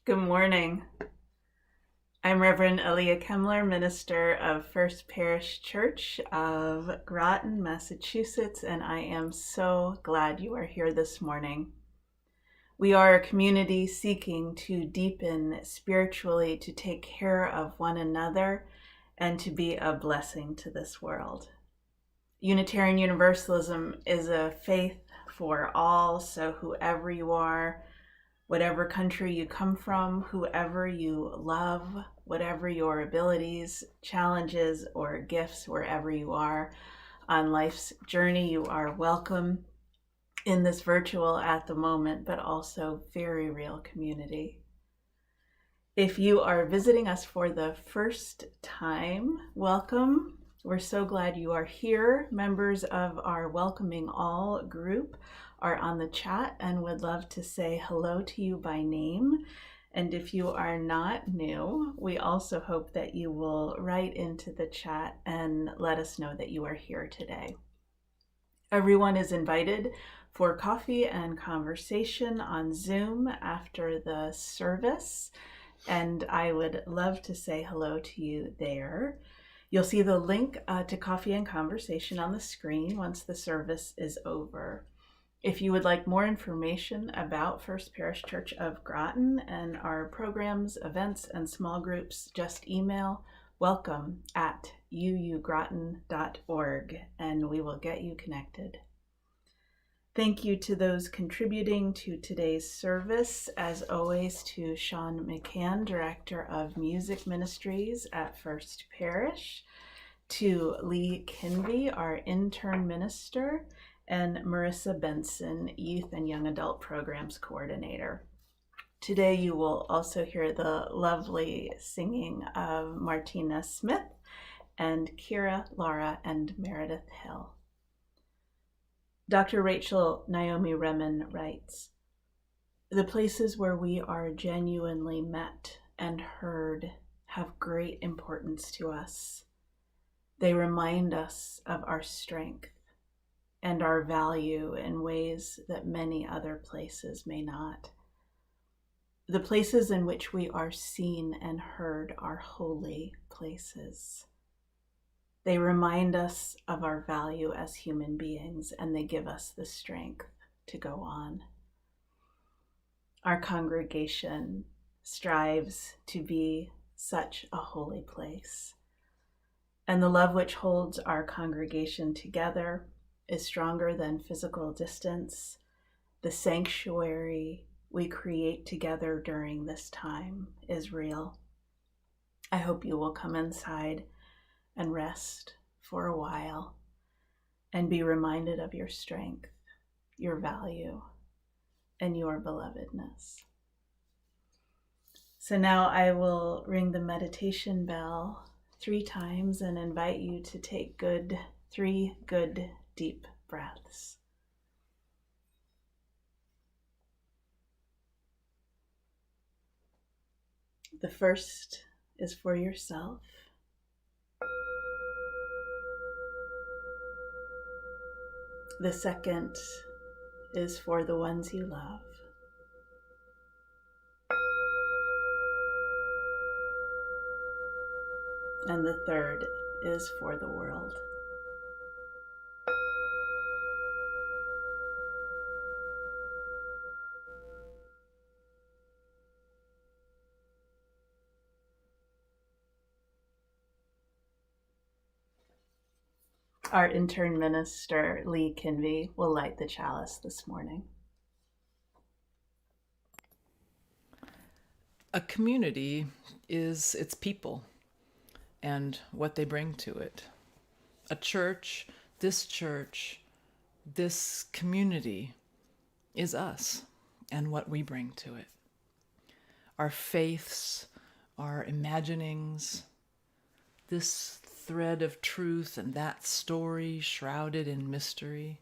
Good morning. I'm Reverend Elea Kemler, minister of First Parish Church of Groton, Massachusetts, and I am so glad you are here this morning. We are a community seeking to deepen spiritually, to take care of one another, and to be a blessing to this world. Unitarian Universalism is a faith for all, so whoever you are, whatever country you come from, whoever you love, whatever your abilities, challenges, or gifts, wherever you are on life's journey, you are welcome in this virtual at the moment, but also very real community. If you are visiting us for the first time, welcome. We're so glad you are here. Members of our Welcoming All group are on the chat and would love to say hello to you by name. And if you are not new, we also hope that you will write into the chat and let us know that you are here today. Everyone is invited for coffee and conversation on Zoom after the service, and I would love to say hello to you there. You'll see the link to coffee and conversation on the screen once the service is over. If you would like more information about First Parish Church of Groton and our programs, events, and small groups, just email welcome@uugroton.org and we will get you connected. Thank you to those contributing to today's service, as always to Shawn McCann, Director of Music Ministries at First Parish, to Lee Kinvey, our intern minister, and Marissa Benson, Youth and Young Adult Programs Coordinator. Today you will also hear the lovely singing of Martina Smyth and Kira, Lara, and Meredith Hill. Dr. Rachel Naomi Remen writes, "The places where we are genuinely met and heard have great importance to us. They remind us of our strength and our value in ways that many other places may not. The places in which we are seen and heard are holy places. They remind us of our value as human beings, and they give us the strength to go on. Our congregation strives to be such a holy place, and the love which holds our congregation together is stronger than physical distance. The sanctuary we create together during this time is real. I hope you will come inside and rest for a while and be reminded of your strength, your value, and your belovedness." So now I will ring the meditation bell 3 times and invite you to take 3 good deep breaths. The first is for yourself. The second is for the ones you love. And the third is for the world. Our intern minister, Lee Kinvey, will light the chalice this morning. A community is its people and what they bring to it. A church, this community is us and what we bring to it. Our faiths, our imaginings, this thread of truth and that story shrouded in mystery.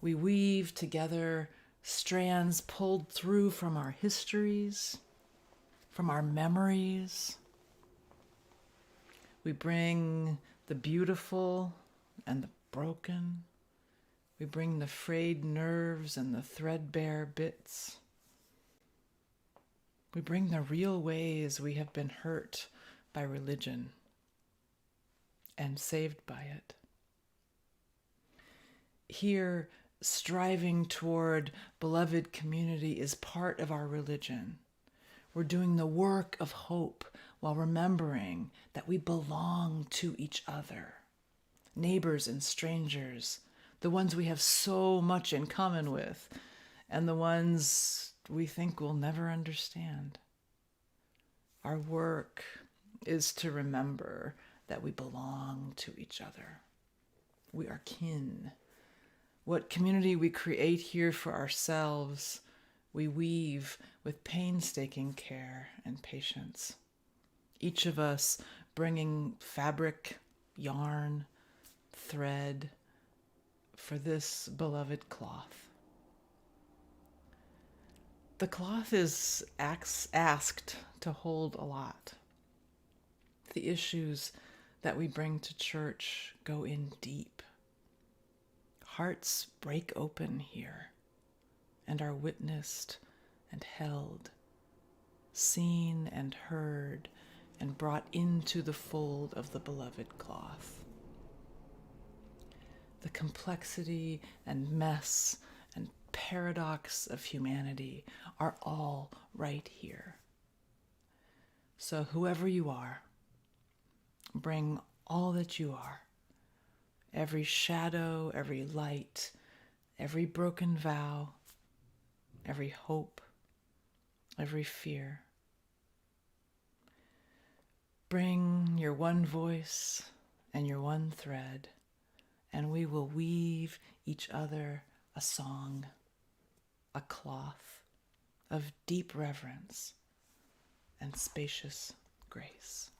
We weave together strands pulled through from our histories, from our memories. We bring the beautiful and the broken. We bring the frayed nerves and the threadbare bits. We bring the real ways we have been hurt by religion and saved by it. Here, striving toward beloved community is part of our religion. We're doing the work of hope while remembering that we belong to each other, neighbors and strangers, the ones we have so much in common with, and the ones we think we'll never understand. Our work is to remember that we belong to each other. We are kin. What community we create here for ourselves, we weave with painstaking care and patience. Each of us bringing fabric, yarn, thread for this beloved cloth. The cloth is asked to hold a lot. The issues that we bring to church go in deep. Hearts break open here and are witnessed and held, seen and heard, and brought into the fold of the beloved cloth. The complexity and mess and paradox of humanity are all right here. So whoever you are, bring all that you are, every shadow, every light, every broken vow, every hope, every fear. Bring your one voice and your one thread, and we will weave each other a song, a cloth of deep reverence and spacious grace.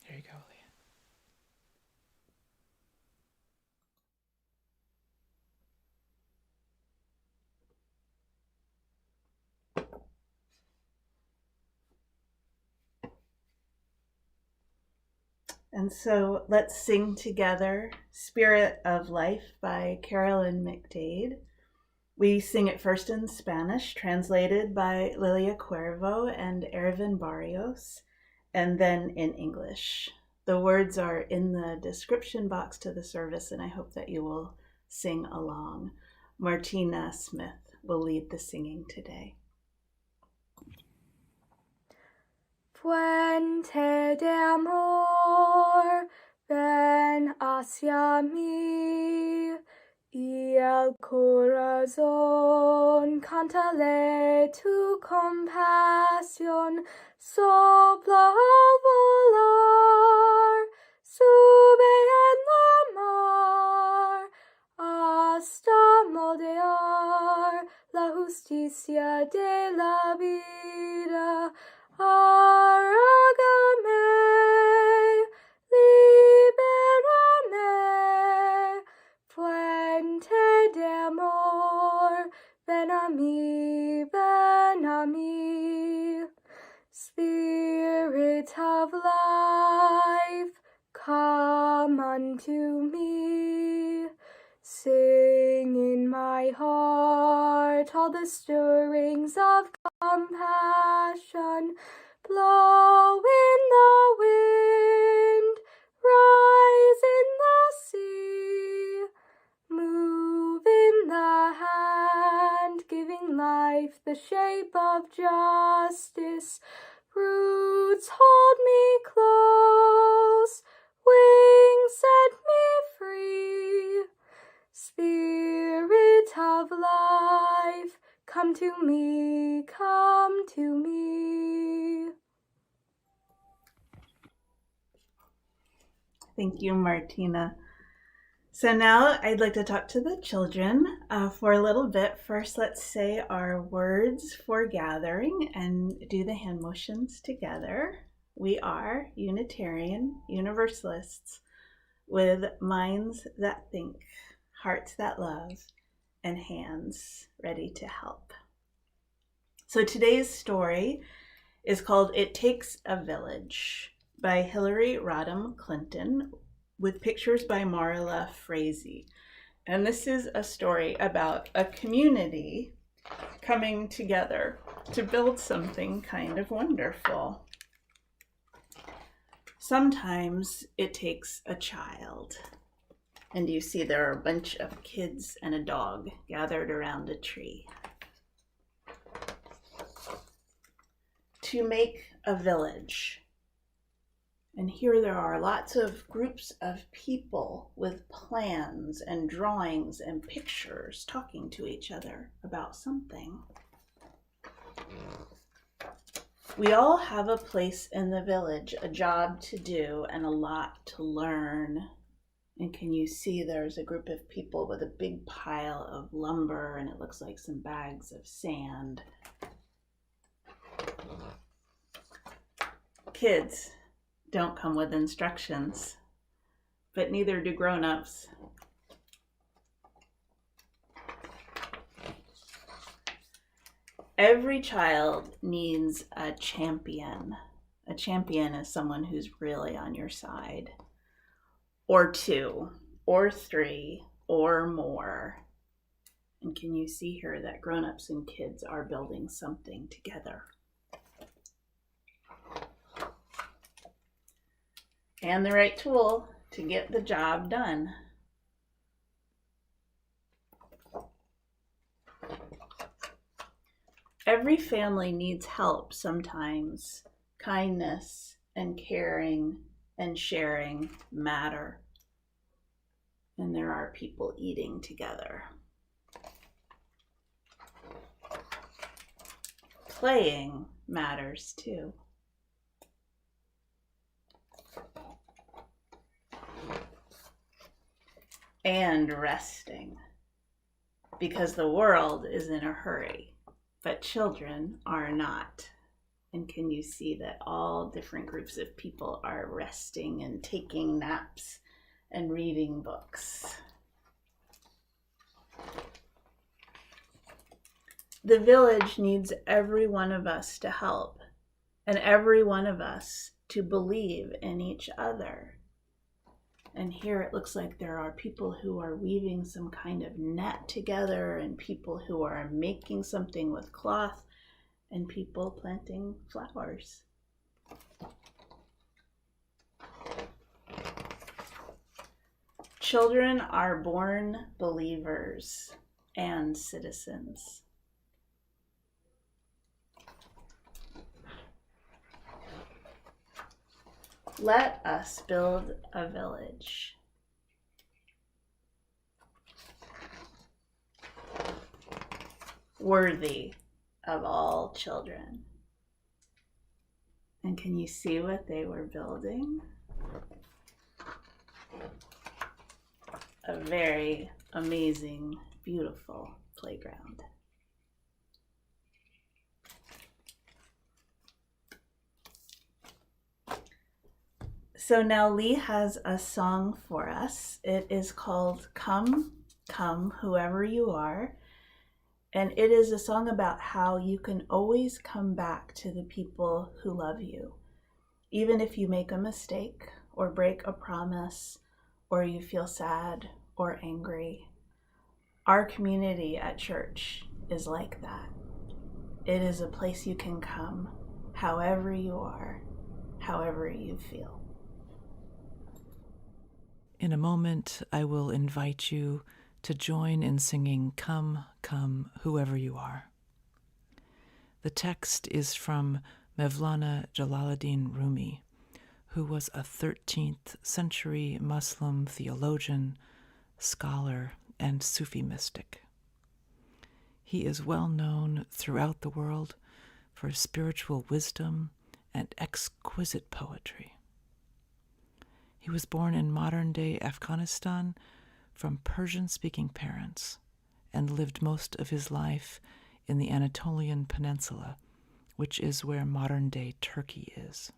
Here you go, Leah. And so let's sing together Spirit of Life by Carolyn McDade. We sing it first in Spanish, translated by Lilia Cuervo and Ervin Barrios, and then in English. The words are in the description box to the service, and I hope that you will sing along. Martina Smyth will lead the singing today. Fuente de amor, ven hacia mí, y el corazón cántale tu compasión, sopla al volar, sube en la mar, hasta moldear la justicia de la vida. Arrágame, libérame, fuente de amor, ven a mí, ven a mí. Spirit of life, come unto me. Sing in my heart all the stirrings of compassion. Blow in the wind, rise in the sea, move in the hand, giving life the shape of justice. Roots hold me close, wings set me free. Spirit of life, come to me, come to me. Thank you, Martina. So now I'd like to talk to the children for a little bit. First, let's say our words for gathering and do the hand motions together. We are Unitarian Universalists with minds that think, hearts that love, and hands ready to help. So today's story is called It Takes a Village by Hillary Rodham Clinton, with pictures by Marla Frazee. And this is a story about a community coming together to build something kind of wonderful. Sometimes it takes a child. And you see there are a bunch of kids and a dog gathered around a tree to make a village. And here there are lots of groups of people with plans and drawings and pictures talking to each other about something. We all have a place in the village, a job to do and a lot to learn. And can you see there's a group of people with a big pile of lumber, and it looks like some bags of sand. Kids don't come with instructions, but neither do grown-ups. Every child needs a champion. A champion is someone who's really on your side, or two, or three, or more. And can you see here that grown-ups and kids are building something together? And the right tool to get the job done. Every family needs help sometimes. Kindness and caring and sharing matter. And there are people eating together. Playing matters too. And resting, because the world is in a hurry, but children are not. And can you see that all different groups of people are resting and taking naps and reading books? The village needs every one of us to help, and every one of us to believe in each other. And here it looks like there are people who are weaving some kind of net together, and people who are making something with cloth, and people planting flowers. Children are born believers and citizens. Let us build a village. Worthy of all children. And can you see what they were building? A very amazing, beautiful playground. So now Lee has a song for us. It is called Come, Come, Whoever You Are. And it is a song about how you can always come back to the people who love you. Even if you make a mistake or break a promise or you feel sad or angry. Our community at church is like that. It is a place you can come however you are, however you feel. In a moment, I will invite you to join in singing Come, Come, Whoever You Are. The text is from Mevlana Jalaluddin Rumi, who was a 13th century Muslim theologian, scholar, and Sufi mystic. He is well known throughout the world for spiritual wisdom and exquisite poetry. He was born in modern-day Afghanistan from Persian-speaking parents and lived most of his life in the Anatolian Peninsula, which is where modern-day Turkey is.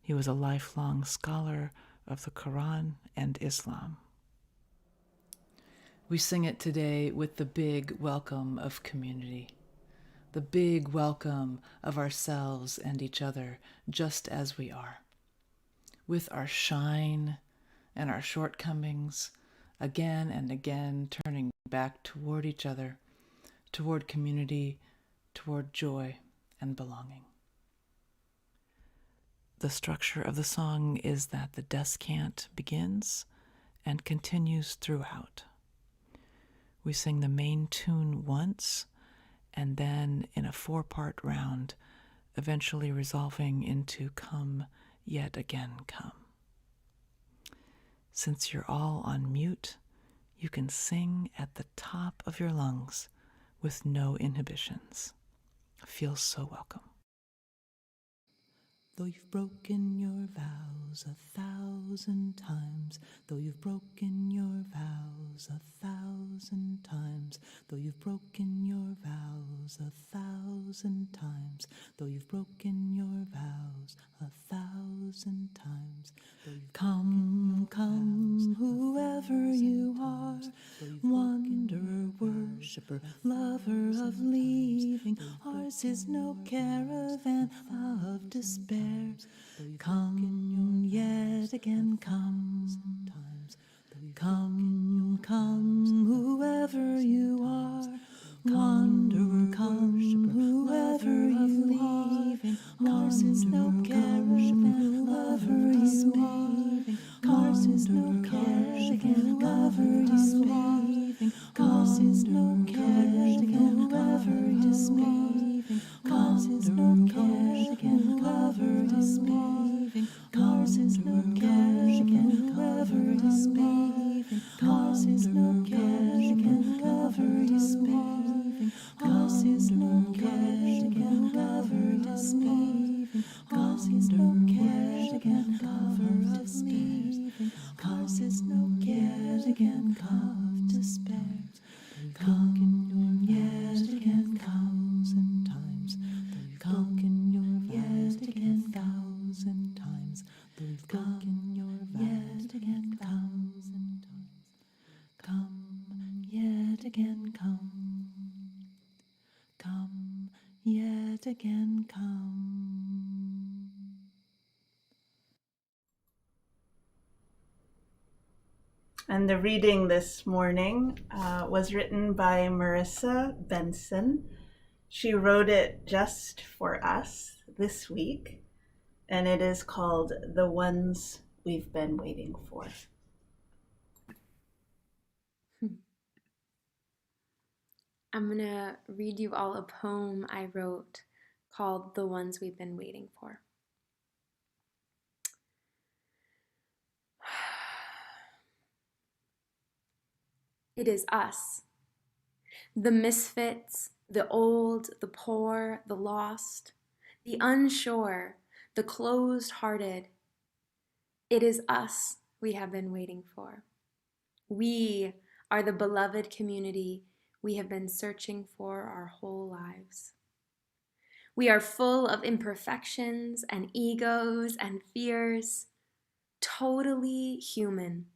He was a lifelong scholar of the Quran and Islam. We sing it today with the big welcome of community, the big welcome of ourselves and each other just as we are. with our shine and our shortcomings, again and again turning back toward each other, toward community, toward joy and belonging. The structure of the song is that the descant begins and continues throughout. We sing the main tune once, and then in a 4-part round, eventually resolving into Come, Yet Again Come. Since you're all on mute, you can sing at the top of your lungs with no inhibitions. Feel so welcome. Though you've broken your vows 1,000 times, though you've broken your vows 1,000 times, though you've broken your vows 1,000 times, though you've broken your vows 1,000 times, come, come, whoever you are, wanderer, worshipper, lover of leaving, ours is no caravan of despair. Come, yet again come. Come, come, whoever you are. Wanderer, come, whoever you are. Ours is no caravan, lover you are. Ours is no caravan, lover you are. Ours is no caravan, lover you are. Ours is no caravan, lover you are. Ours is no caravan, lover you are. Ours is no caravan, lover you are. Ours is no caravan, lover you are. Ours is no caravan, lover of speed. Ours is no caravan, of despair. Come, yet again, 1,000 times. Come, yet again, 1,000 times. Come, yet again, 1,000 times. Come, yet again, come. Come, yet again, come. And the reading this morning was written by Marissa Benson. She wrote it just for us this week, and it is called The Ones We've Been Waiting For. I'm going to read you all a poem I wrote called The Ones We've Been Waiting For. It is us, the misfits, the old, the poor, the lost, the unsure, the closed-hearted. It is us we have been waiting for. We are the beloved community we have been searching for our whole lives. We are full of imperfections and egos and fears, totally human,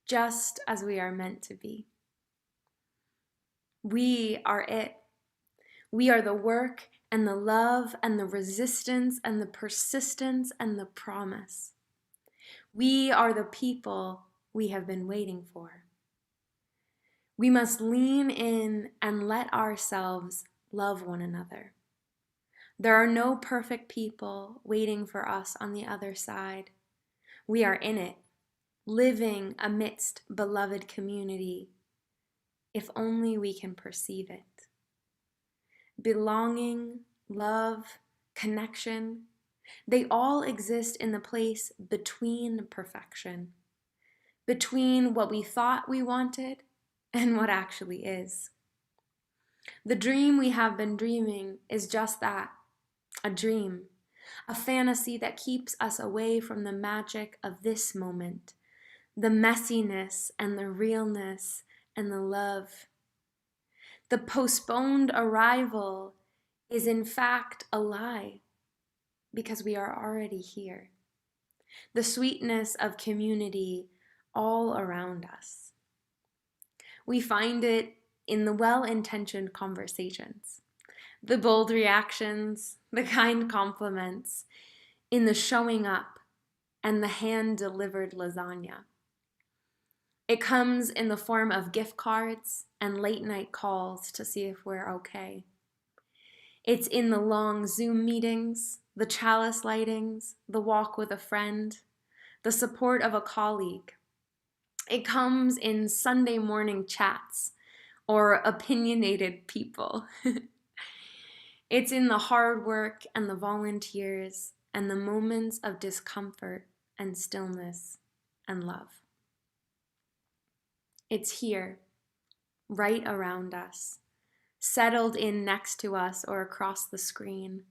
just as we are meant to be. We are it. We are the work and the love and the resistance and the persistence and the promise. We are the people we have been waiting for. We must lean in and let ourselves love one another. There are no perfect people waiting for us on the other side. We are in it, living amidst beloved community, if only we can perceive it. Belonging, love, connection, they all exist in the place between perfection, between what we thought we wanted and what actually is. The dream we have been dreaming is just that, a dream, a fantasy that keeps us away from the magic of this moment, the messiness and the realness and the love. The postponed arrival is in fact a lie, because we are already here. The sweetness of community all around us. We find it in the well-intentioned conversations, the bold reactions, the kind compliments, in the showing up, and the hand-delivered lasagna. It comes in the form of gift cards and late-night calls to see if we're okay. It's in the long Zoom meetings, the chalice lightings, the walk with a friend, the support of a colleague. It comes in Sunday morning chats or opinionated people. It's in the hard work and the volunteers and the moments of discomfort and stillness and love. It's here, right around us, settled in next to us or across the screen,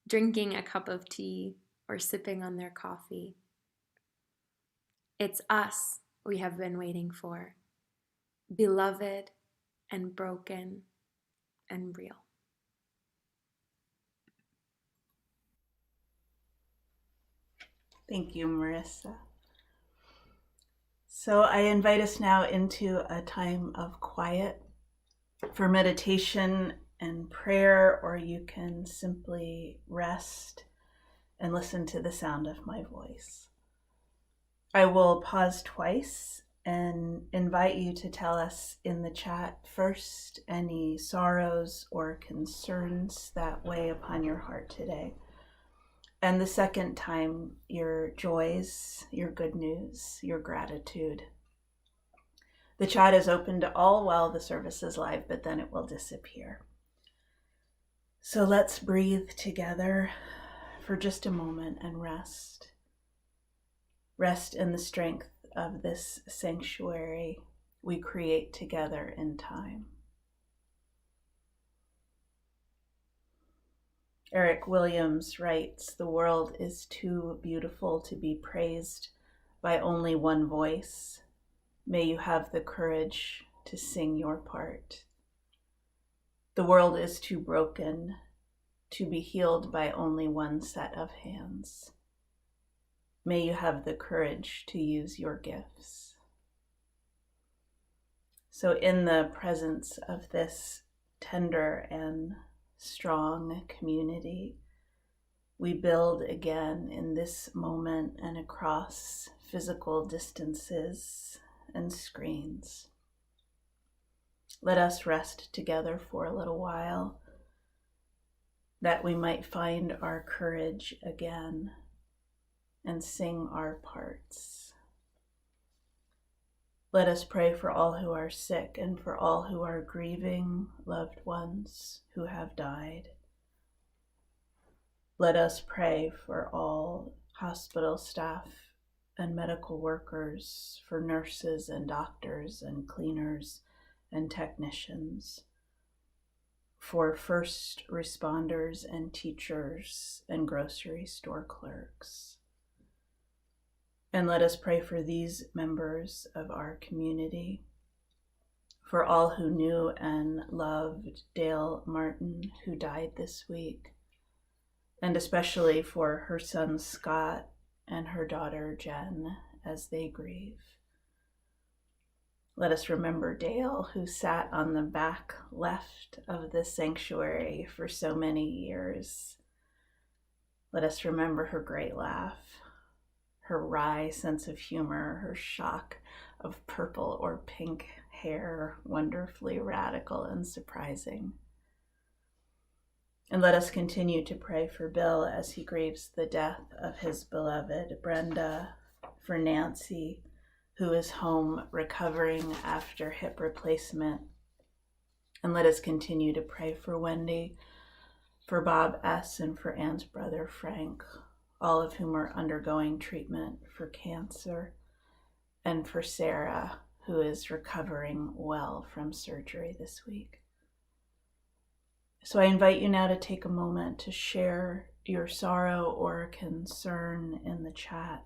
drinking a cup of tea or sipping on their coffee. It's us we have been waiting for, beloved and broken and real. Thank you, Marissa. So I invite us now into a time of quiet for meditation and prayer, or you can simply rest and listen to the sound of my voice. I will pause twice and invite you to tell us in the chat first any sorrows or concerns that weigh upon your heart today. And the second time, your joys, your good news, your gratitude. The chat is open to all while the service is live, but then it will disappear. So let's breathe together for just a moment and rest. Rest in the strength of this sanctuary we create together in time. Eric Williams writes, "The world is too beautiful to be praised by only one voice. May you have the courage to sing your part. The world is too broken to be healed by only one set of hands. May you have the courage to use your gifts." So in the presence of this tender and strong community, we build again in this moment and across physical distances and screens. Let us rest together for a little while, that we might find our courage again and sing our parts. Let us pray for all who are sick and for all who are grieving loved ones who have died. Let us pray for all hospital staff and medical workers, for nurses and doctors and cleaners and technicians, for first responders and teachers and grocery store clerks. And let us pray for these members of our community, for all who knew and loved Dale Martin, who died this week, and especially for her son Scott and her daughter Jen as they grieve. Let us remember Dale, who sat on the back left of the sanctuary for so many years. Let us remember her great laugh, her wry sense of humor, her shock of purple or pink hair, wonderfully radical and surprising. And let us continue to pray for Bill as he grieves the death of his beloved Brenda, for Nancy, who is home recovering after hip replacement. And let us continue to pray for Wendy, for Bob S., and for Anne's brother Frank, all of whom are undergoing treatment for cancer, and for Sarah, who is recovering well from surgery this week. So I invite you now to take a moment to share your sorrow or concern in the chat.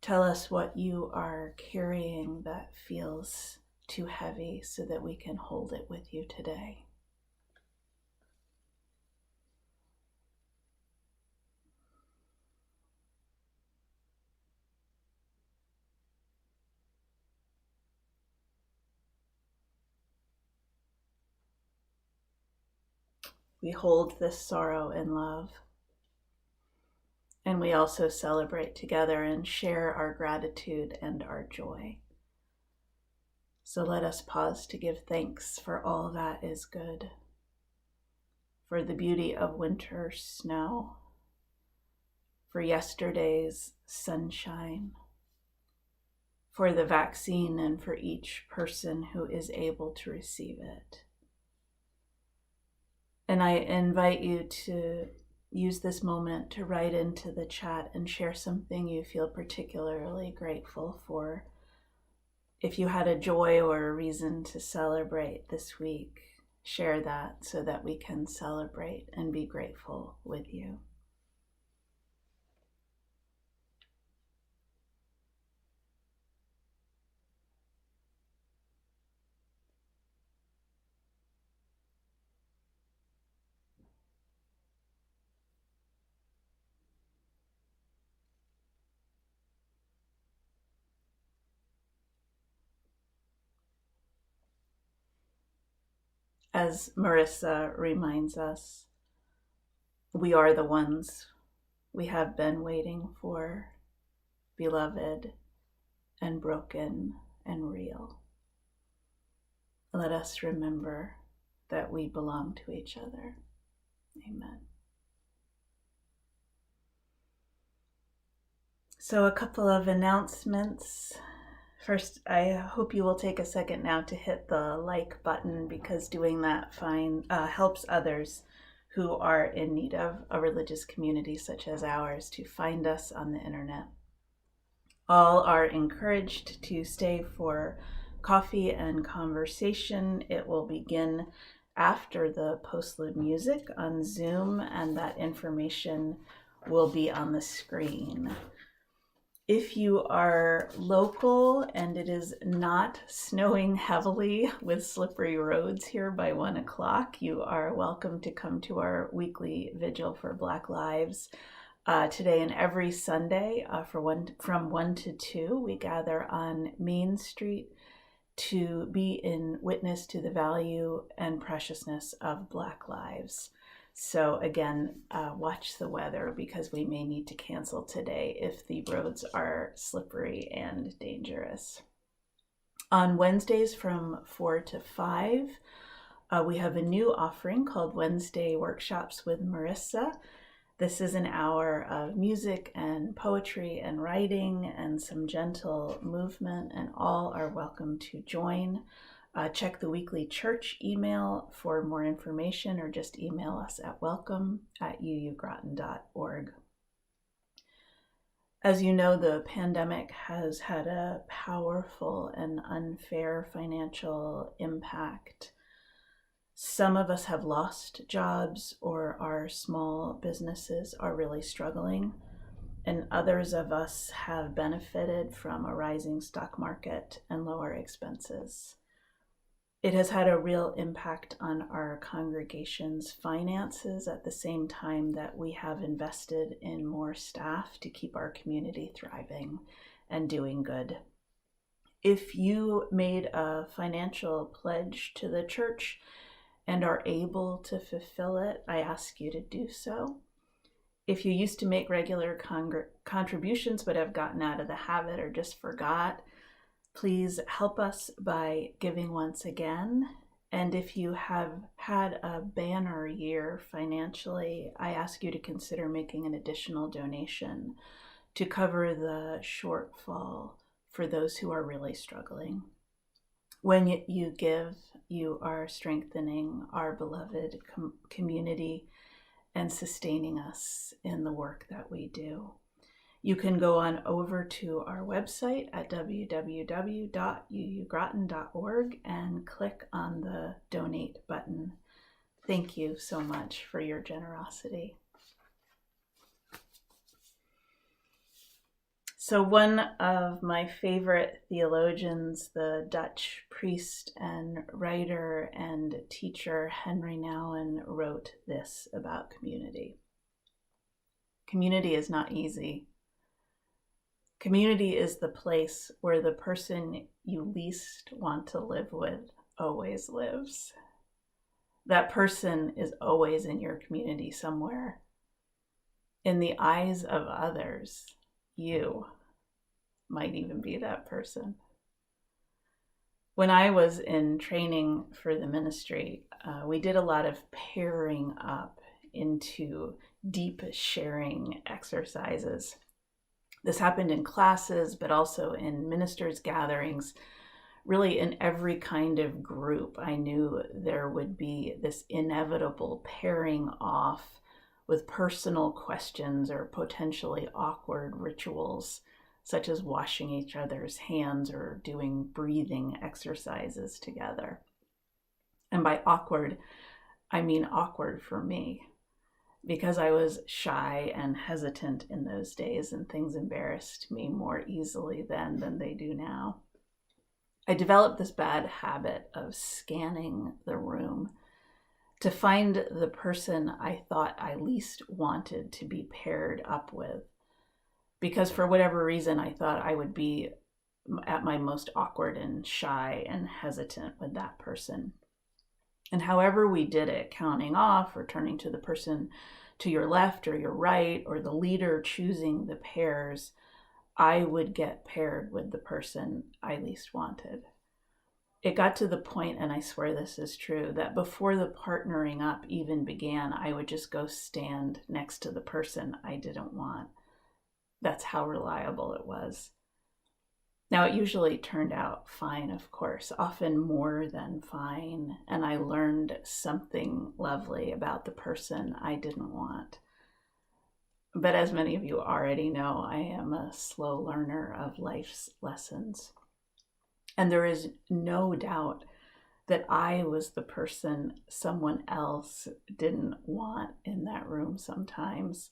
Tell us what you are carrying that feels too heavy so that we can hold it with you today. We hold this sorrow in love. And we also celebrate together and share our gratitude and our joy. So let us pause to give thanks for all that is good, for the beauty of winter snow, for yesterday's sunshine, for the vaccine, and for each person who is able to receive it. And I invite you to use this moment to write into the chat and share something you feel particularly grateful for. If you had a joy or a reason to celebrate this week, share that so that we can celebrate and be grateful with you. As Marissa reminds us, we are the ones we have been waiting for, beloved and broken and real. Let us remember that we belong to each other. Amen. So a couple of announcements. First, I hope you will take a second now to hit the like button, because doing that helps others who are in need of a religious community such as ours to find us on the internet. All are encouraged to stay for coffee and conversation. It will begin after the Postlude music on Zoom, and that information will be on the screen. If you are local and it is not snowing heavily with slippery roads here by 1 o'clock, you are welcome to come to our weekly vigil for Black Lives. Today and every Sunday from 1 to 2, we gather on Main Street to be in witness to the value and preciousness of Black lives. So again, watch the weather, because we may need to cancel today if the roads are slippery and dangerous. On Wednesdays from 4 to 5, we have a new offering called Wednesday Workshops with Marissa. This is an hour of music and poetry and writing and some gentle movement, and all are welcome to join. Check the weekly church email for more information, or just email us at welcome@uugroton.org. As you know, the pandemic has had a powerful and unfair financial impact. Some of us have lost jobs, or our small businesses are really struggling, and others of us have benefited from a rising stock market and lower expenses. It has had a real impact on our congregation's finances at the same time that we have invested in more staff to keep our community thriving and doing good. If you made a financial pledge to the church and are able to fulfill it, I ask you to do so. If you used to make regular contributions but have gotten out of the habit or just forgot, please help us by giving once again. And if you have had a banner year financially, I ask you to consider making an additional donation to cover the shortfall for those who are really struggling. When you give, you are strengthening our beloved community and sustaining us in the work that we do. You can go on over to our website at www.uugroton.org and click on the donate button. Thank you so much for your generosity. So one of my favorite theologians, the Dutch priest and writer and teacher Henry Nouwen, wrote this about community. Community is not easy. Community is the place where the person you least want to live with always lives. That person is always in your community somewhere. in the eyes of others, you might even be that person. When I was in training for the ministry, we did a lot of pairing up into deep sharing exercises. This happened in classes, but also in ministers' gatherings. Really, in every kind of group, I knew there would be this inevitable pairing off with personal questions or potentially awkward rituals, such as washing each other's hands or doing breathing exercises together. And by awkward, I mean awkward for me, because I was shy and hesitant in those days, and things embarrassed me more easily then than they do now. I developed this bad habit of scanning the room to find the person I thought I least wanted to be paired up with, because for whatever reason, I thought I would be at my most awkward and shy and hesitant with that person. And however we did it, counting off or turning to the person to your left or your right, or the leader choosing the pairs, I would get paired with the person I least wanted. It got to the point, and I swear this is true, that before the partnering up even began, I would just go stand next to the person I didn't want. That's how reliable it was. Now, it usually turned out fine, of course, often more than fine, and I learned something lovely about the person I didn't want. But as many of you already know, I am a slow learner of life's lessons. And there is no doubt that I was the person someone else didn't want in that room sometimes.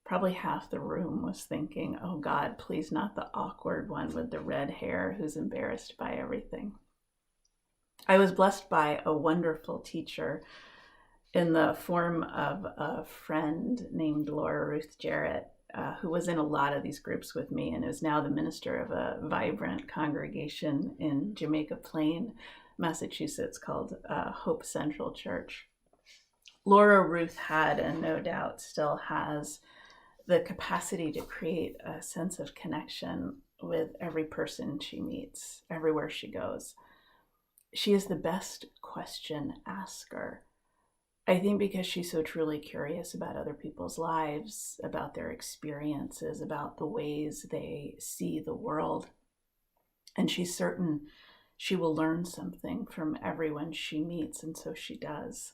Probably half the room was thinking, oh God, please not the awkward one with the red hair who's embarrassed by everything. I was blessed by a wonderful teacher in the form of a friend named Lara Ruth Jarrett, who was in a lot of these groups with me and is now the minister of a vibrant congregation in Jamaica Plain, Massachusetts, called Hope Central Church. Lara Ruth had, and no doubt still has, the capacity to create a sense of connection with every person she meets, everywhere she goes. She is the best question asker. I think because she's so truly curious about other people's lives, about their experiences, about the ways they see the world. And she's certain she will learn something from everyone she meets, and so she does.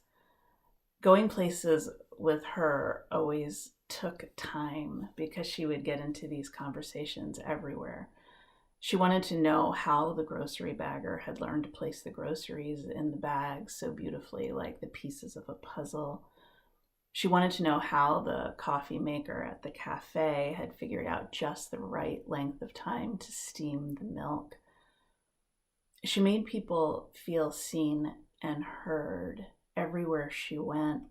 Going places with her always took time because she would get into these conversations everywhere. She wanted to know how the grocery bagger had learned to place the groceries in the bag so beautifully, like the pieces of a puzzle. She wanted to know how the coffee maker at the cafe had figured out just the right length of time to steam the milk. She made people feel seen and heard everywhere she went.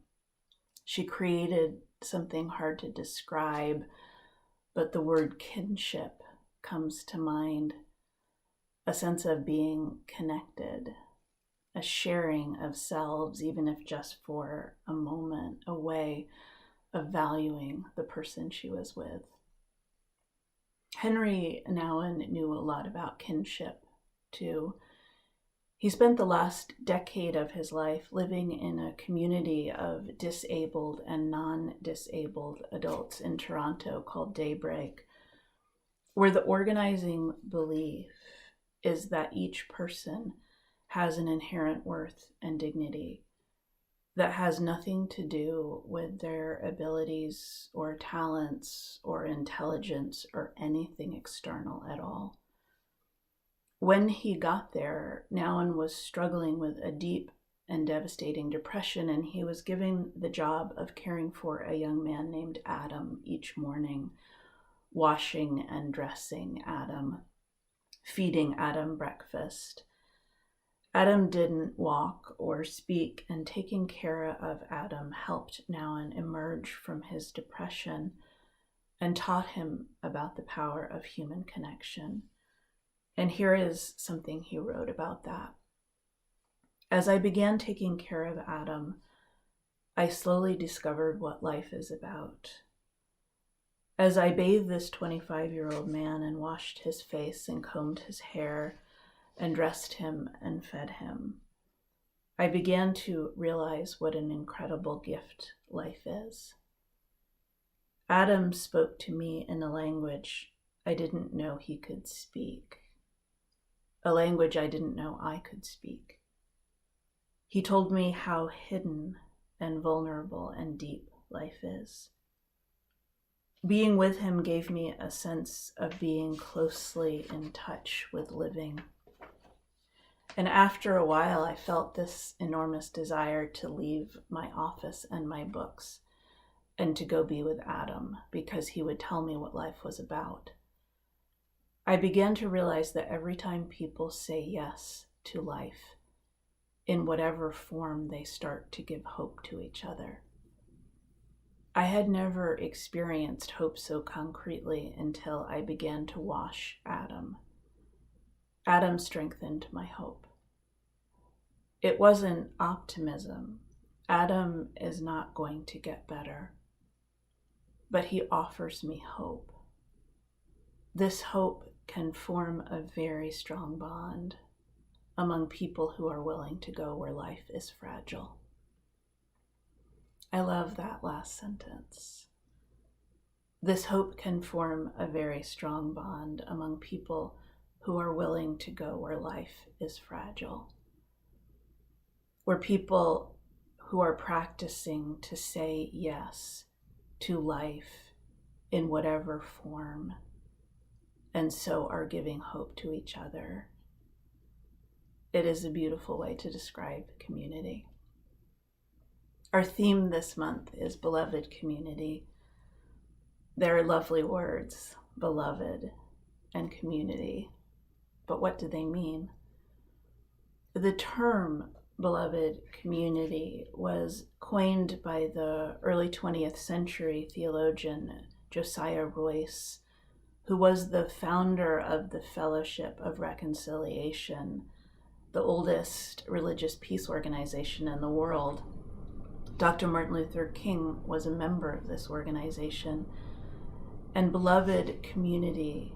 She created something hard to describe, but the word kinship comes to mind. A sense of being connected, a sharing of selves, even if just for a moment, a way of valuing the person she was with. Henry Nouwen knew a lot about kinship, too. He spent the last decade of his life living in a community of disabled and non-disabled adults in Toronto called Daybreak, where the organizing belief is that each person has an inherent worth and dignity that has nothing to do with their abilities or talents or intelligence or anything external at all. When he got there, Nouwen was struggling with a deep and devastating depression, and he was given the job of caring for a young man named Adam each morning, washing and dressing Adam, feeding Adam breakfast. Adam didn't walk or speak, and taking care of Adam helped Nouwen emerge from his depression and taught him about the power of human connection. And here is something he wrote about that. As I began taking care of Adam, I slowly discovered what life is about. As I bathed this 25-year-old man and washed his face and combed his hair and dressed him and fed him, I began to realize what an incredible gift life is. Adam spoke to me in a language I didn't know he could speak, a language I didn't know I could speak. He told me how hidden and vulnerable and deep life is. Being with him gave me a sense of being closely in touch with living. And after a while, I felt this enormous desire to leave my office and my books and to go be with Adam because he would tell me what life was about. I began to realize that every time people say yes to life, in whatever form, they start to give hope to each other. I had never experienced hope so concretely until I began to wash Adam. Adam strengthened my hope. It wasn't optimism. Adam is not going to get better, but he offers me hope. This hope can form a very strong bond among people who are willing to go where life is fragile. I love that last sentence. This hope can form a very strong bond among people who are willing to go where life is fragile. Where people who are practicing to say yes to life in whatever form, and so are giving hope to each other. It is a beautiful way to describe community. Our theme this month is beloved community. There are lovely words, beloved and community, but what do they mean? The term beloved community was coined by the early 20th century theologian Josiah Royce, who was the founder of the Fellowship of Reconciliation, the oldest religious peace organization in the world. Dr. Martin Luther King was a member of this organization, and beloved community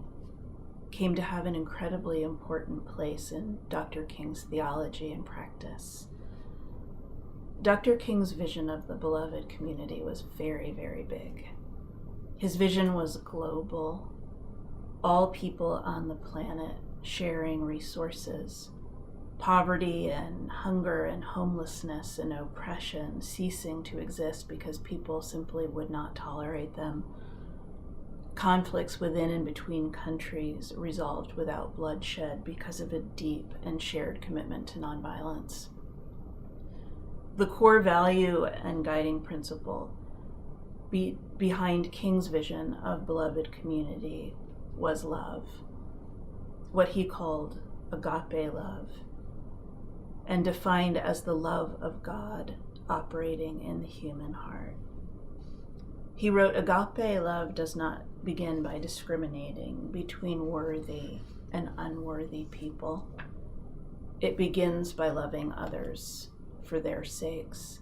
came to have an incredibly important place in Dr. King's theology and practice. Dr. King's vision of the beloved community was very, very big. His vision was global, all people on the planet sharing resources, poverty and hunger and homelessness and oppression ceasing to exist because people simply would not tolerate them. Conflicts within and between countries resolved without bloodshed because of a deep and shared commitment to nonviolence. The core value and guiding principle behind King's vision of beloved community was love, what he called agape love, and defined as the love of God operating in the human heart. He wrote, agape love does not begin by discriminating between worthy and unworthy people. It begins by loving others for their sakes.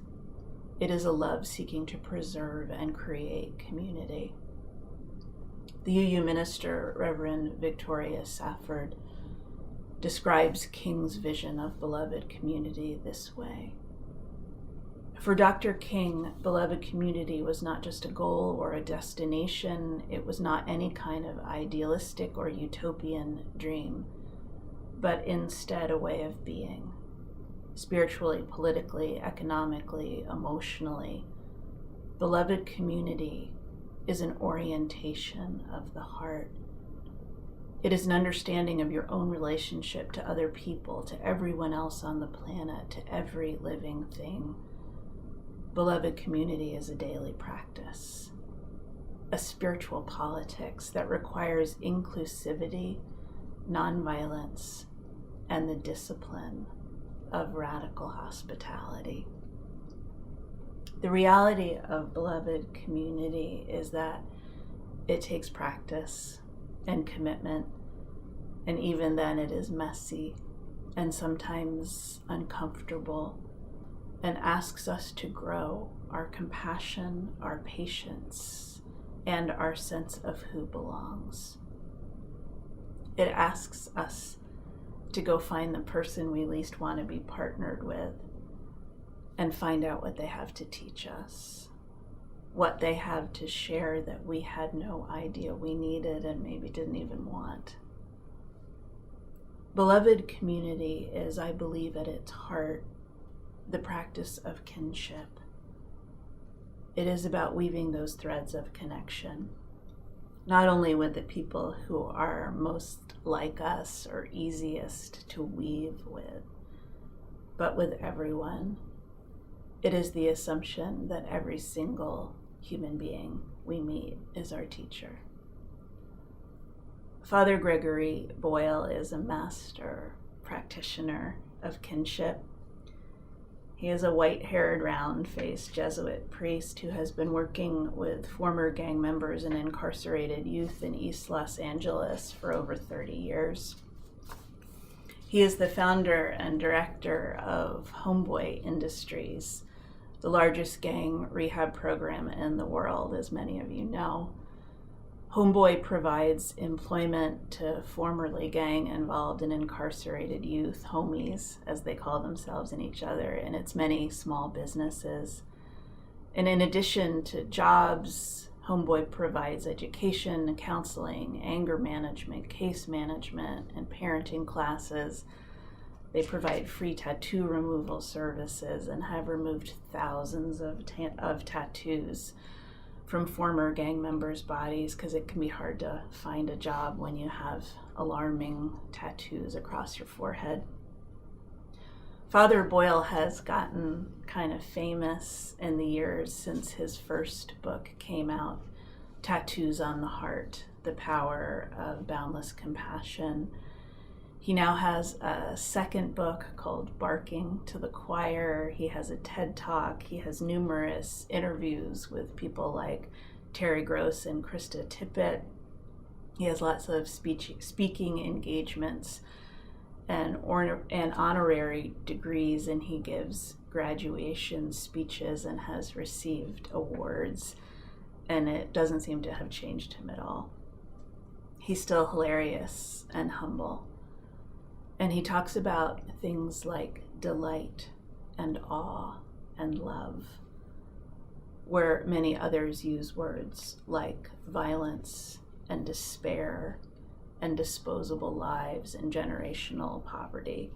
It is a love seeking to preserve and create community. The UU minister, Reverend Victoria Safford, describes King's vision of beloved community this way. For Dr. King, beloved community was not just a goal or a destination. It was not any kind of idealistic or utopian dream, but instead a way of being, spiritually, politically, economically, emotionally. Beloved community is an orientation of the heart. It is an understanding of your own relationship to other people, to everyone else on the planet, to every living thing. Beloved community is a daily practice, a spiritual politics that requires inclusivity, nonviolence, and the discipline of radical hospitality. The reality of beloved community is that it takes practice and commitment, and even then it is messy and sometimes uncomfortable, and asks us to grow our compassion, our patience, and our sense of who belongs. It asks us to go find the person we least want to be partnered with and find out what they have to teach us, what they have to share that we had no idea we needed and maybe didn't even want. Beloved community is, I believe, at its heart, the practice of kinship. It is about weaving those threads of connection, not only with the people who are most like us or easiest to weave with, but with everyone. It is the assumption that every single human being we meet is our teacher. Father Gregory Boyle is a master practitioner of kinship. He is a white-haired, round-faced Jesuit priest who has been working with former gang members and incarcerated youth in East Los Angeles for over 30 years. He is the founder and director of Homeboy Industries, the largest gang rehab program in the world, as many of you know. Homeboy provides employment to formerly gang-involved and incarcerated youth, homies, as they call themselves and each other, in its many small businesses. And in addition to jobs, Homeboy provides education, counseling, anger management, case management, and parenting classes. They provide free tattoo removal services and have removed thousands of tattoos from former gang members' bodies, because it can be hard to find a job when you have alarming tattoos across your forehead. Father Boyle has gotten kind of famous in the years since his first book came out, Tattoos on the Heart, The Power of Boundless Compassion. He now has a second book called Barking to the Choir. He has a TED Talk. He has numerous interviews with people like Terry Gross and Krista Tippett. He has lots of speaking engagements and honorary degrees, and he gives graduation speeches and has received awards, and it doesn't seem to have changed him at all. He's still hilarious and humble. And he talks about things like delight and awe and love, where many others use words like violence and despair and disposable lives and generational poverty.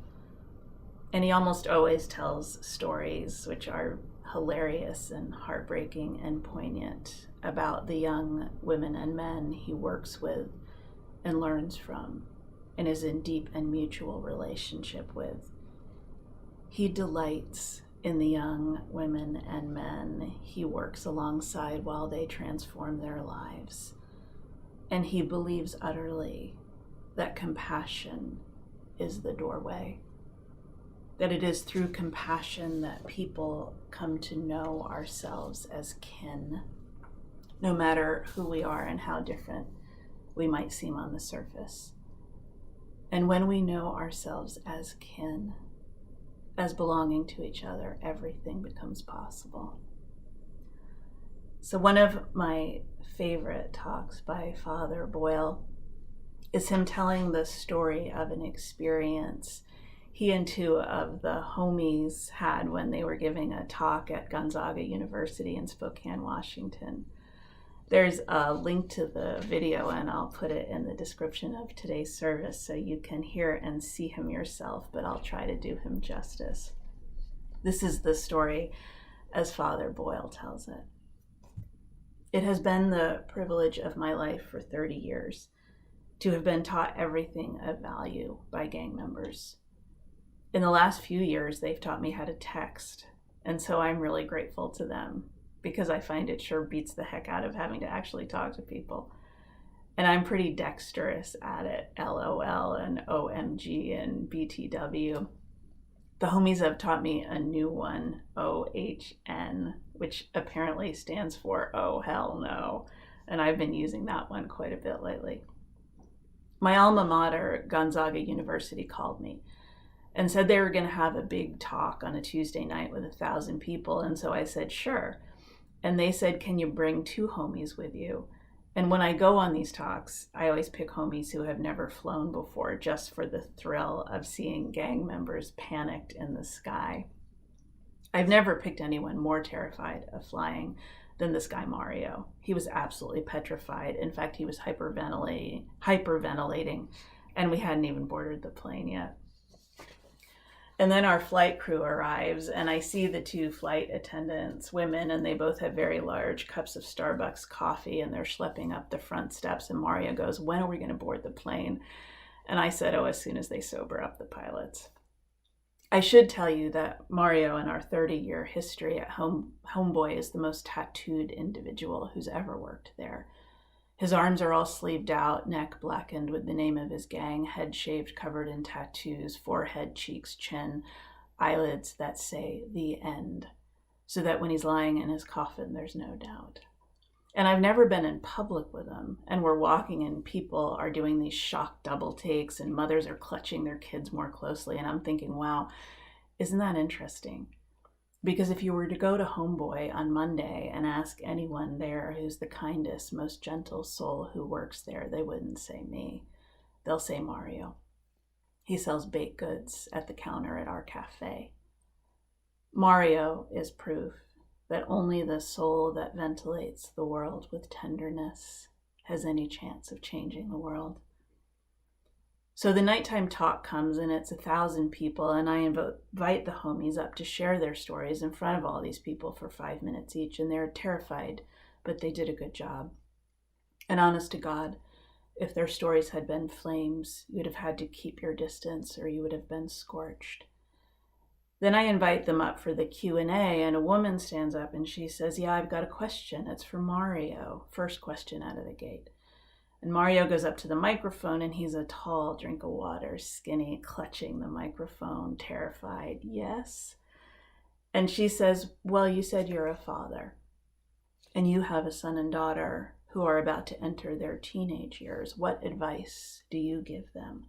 And he almost always tells stories which are hilarious and heartbreaking and poignant about the young women and men he works with and learns from, and is in deep and mutual relationship with. He delights in the young women and men he works alongside while they transform their lives. And he believes utterly that compassion is the doorway, that it is through compassion that people come to know ourselves as kin, no matter who we are and how different we might seem on the surface. And when we know ourselves as kin, as belonging to each other, everything becomes possible. So one of my favorite talks by Father Boyle is him telling the story of an experience he and two of the homies had when they were giving a talk at Gonzaga University in Spokane, Washington. There's a link to the video, and I'll put it in the description of today's service so you can hear and see him yourself, but I'll try to do him justice. This is the story as Father Boyle tells it. It has been the privilege of my life for 30 years to have been taught everything of value by gang members. In the last few years, they've taught me how to text, and so I'm really grateful to them, because I find it sure beats the heck out of having to actually talk to people. And I'm pretty dexterous at it, LOL and OMG and BTW. The homies have taught me a new one, OHN, which apparently stands for oh hell no, and I've been using that one quite a bit lately. My alma mater, Gonzaga University, called me and said they were going to have a big talk on a Tuesday night with 1,000 people, and so I said, sure. And they said, can you bring 2 homies with you? And when I go on these talks, I always pick homies who have never flown before, just for the thrill of seeing gang members panicked in the sky. I've never picked anyone more terrified of flying than this guy Mario. He was absolutely petrified. In fact, he was hyperventilating, and we hadn't even boarded the plane yet. And then our flight crew arrives, and I see the two flight attendants, women, and they both have very large cups of Starbucks coffee, and they're schlepping up the front steps. And Mario goes, "When are we going to board the plane?" And I said, "Oh, as soon as they sober up the pilots." I should tell you that Mario, in our 30-year history at Homeboy, is the most tattooed individual who's ever worked there. His arms are all sleeved out, neck blackened with the name of his gang, head shaved, covered in tattoos, forehead, cheeks, chin, eyelids that say "the end," so that when he's lying in his coffin, there's no doubt. And I've never been in public with him, and we're walking and people are doing these shock double takes and mothers are clutching their kids more closely. And I'm thinking, wow, isn't that interesting? Because if you were to go to Homeboy on Monday and ask anyone there who's the kindest, most gentle soul who works there, they wouldn't say me. They'll say Mario. He sells baked goods at the counter at our cafe. Mario is proof that only the soul that ventilates the world with tenderness has any chance of changing the world. So the nighttime talk comes, and it's 1,000 people, and I invite the homies up to share their stories in front of all these people for 5 minutes each, and they're terrified, but they did a good job. And honest to God, if their stories had been flames, you would have had to keep your distance or you would have been scorched. Then I invite them up for the Q&A, and a woman stands up and she says, "Yeah, I've got a question. It's for Mario." First question out of the gate. And Mario goes up to the microphone, and he's a tall drink of water, skinny, clutching the microphone, terrified. "Yes." And she says, "Well, you said you're a father, and you have a son and daughter who are about to enter their teenage years. What advice do you give them?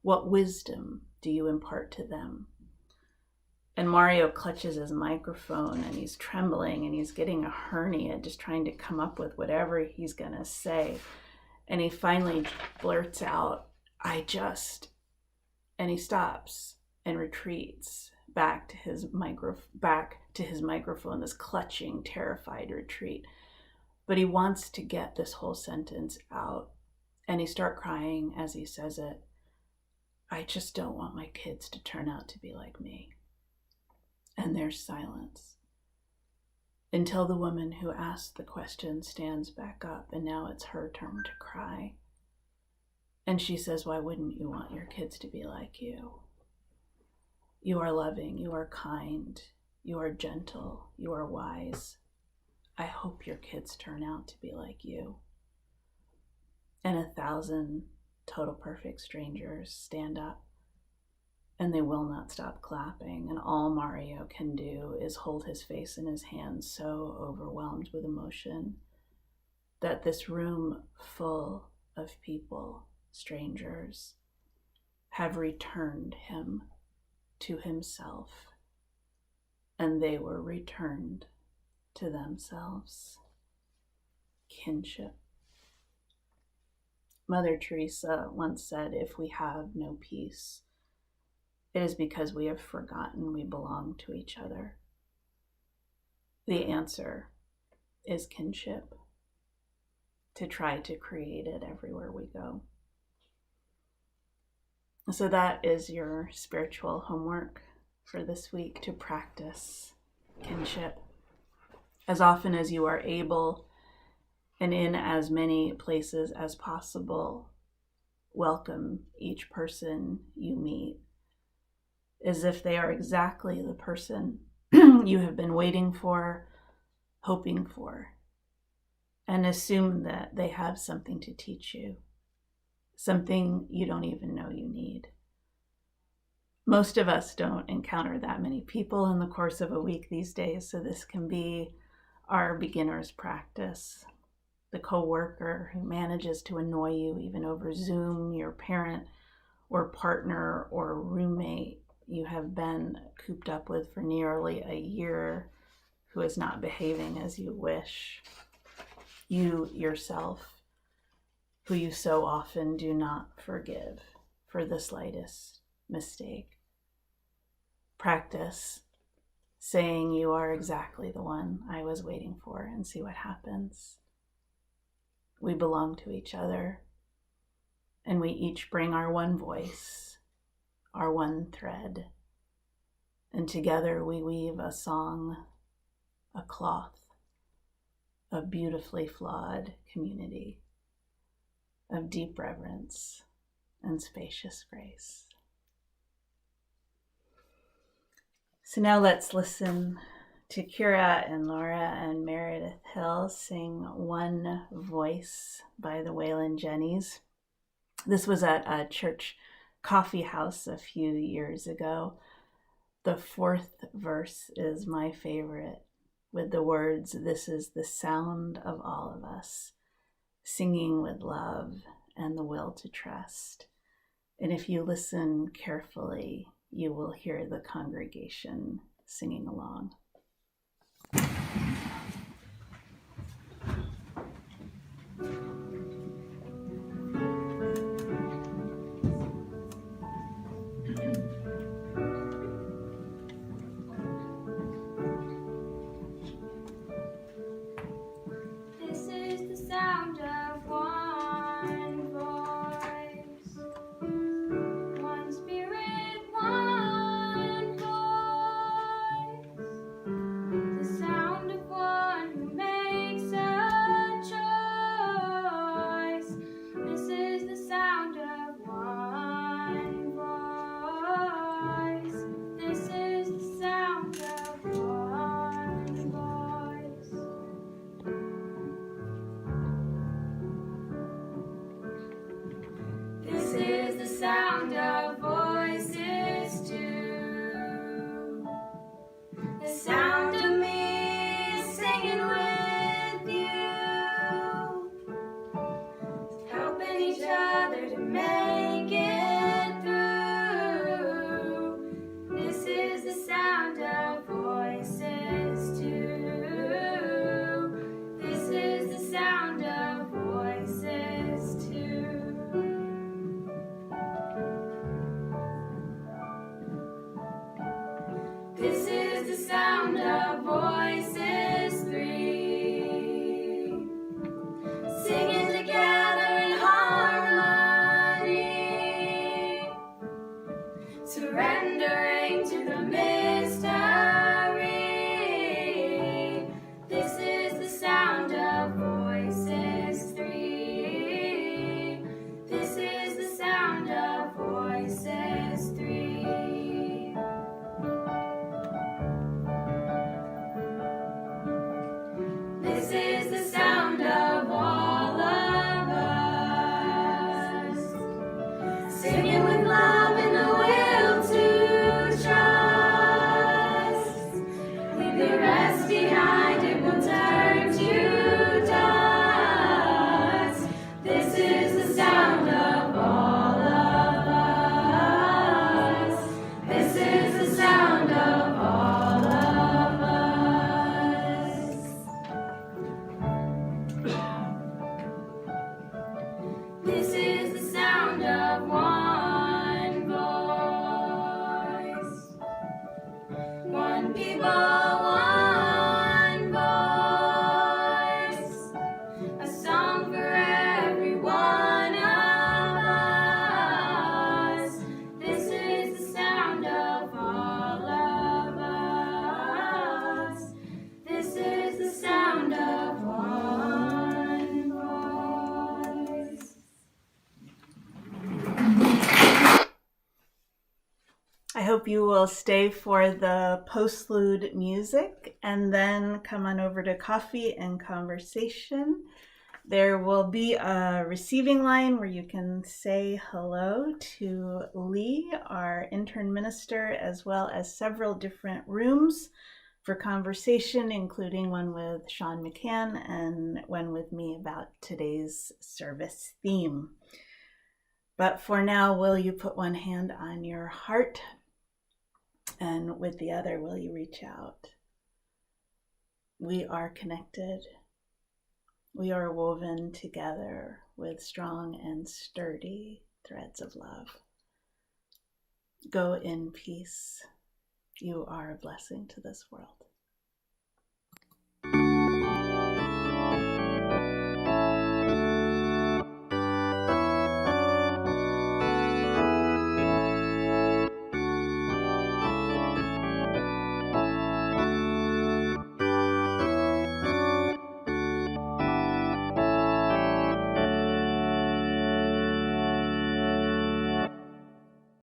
What wisdom do you impart to them?" And Mario clutches his microphone, and he's trembling, and he's getting a hernia just trying to come up with whatever he's going to say. And he finally blurts out, "I just," and he stops and retreats back to his microphone, this clutching, terrified retreat. But he wants to get this whole sentence out, and he starts crying as he says it. "I just don't want my kids to turn out to be like me." And there's silence until the woman who asked the question stands back up, and now it's her turn to cry. And she says, "Why wouldn't you want your kids to be like you? You are loving, you are kind, you are gentle, you are wise. I hope your kids turn out to be like you." And 1,000 total perfect strangers stand up, and they will not stop clapping. And all Mario can do is hold his face in his hands, so overwhelmed with emotion that this room full of people, strangers, have returned him to himself, and they were returned to themselves. Kinship. Mother Teresa once said, "If we have no peace, it is because we have forgotten we belong to each other." The answer is kinship, to try to create it everywhere we go. So that is your spiritual homework for this week, to practice kinship. As often as you are able, and in as many places as possible, welcome each person you meet as if they are exactly the person you have been waiting for, hoping for, and assume that they have something to teach you, something you don't even know you need. Most of us don't encounter that many people in the course of a week these days, so this can be our beginner's practice. The coworker who manages to annoy you even over Zoom, your parent or partner or roommate you have been cooped up with for nearly a year, who is not behaving as you wish. You yourself who you so often do not forgive for the slightest mistake. Practice saying you are exactly the one I was waiting for and see what happens. We belong to each other, and we each bring our one voice, our one thread, and together we weave a song, a cloth of beautifully flawed community, of deep reverence and spacious grace. So now let's listen to Kira and Lara and Meredith Hill sing One Voice by the Waylon Jennys. This was at a church coffee house a few years ago. The fourth verse is my favorite, with the words, "This is the sound of all of us, singing with love and the will to trust." And if you listen carefully, you will hear the congregation singing along. This is the sound of one voice, one spirit, one voice, the sound of one who makes a choice. This is the sound of one voice. This is the sound of one voice. This is the sound of voices too. The sound of me singing with you, helping each other to make it through. This is the sound of voices too. This is the sound of voices too. This is the sound of voices three, singing together in harmony, surrendering to the mystery. This is the sound of voices three. This is the sound of voices three. This is the sound of all of us, singing with love and the will to trust. Leave the rest behind, it will turn to dust. This is the sound of all of us. This is the sound of all of us. This is the sound of one voice, one people, one voice, a song for every one of us. This is the sound of all of us. This is the sound of one voice. I hope you will stay for the postlude music and then come on over to coffee and conversation. There will be a receiving line where you can say hello to Lee, our intern minister, as well as several different rooms for conversation, including one with Shawn McCann and one with me about today's service theme. But for now, will you put one hand on your heart? And with the other, will you reach out? We are connected. We are woven together with strong and sturdy threads of love. Go in peace. You are a blessing to this world.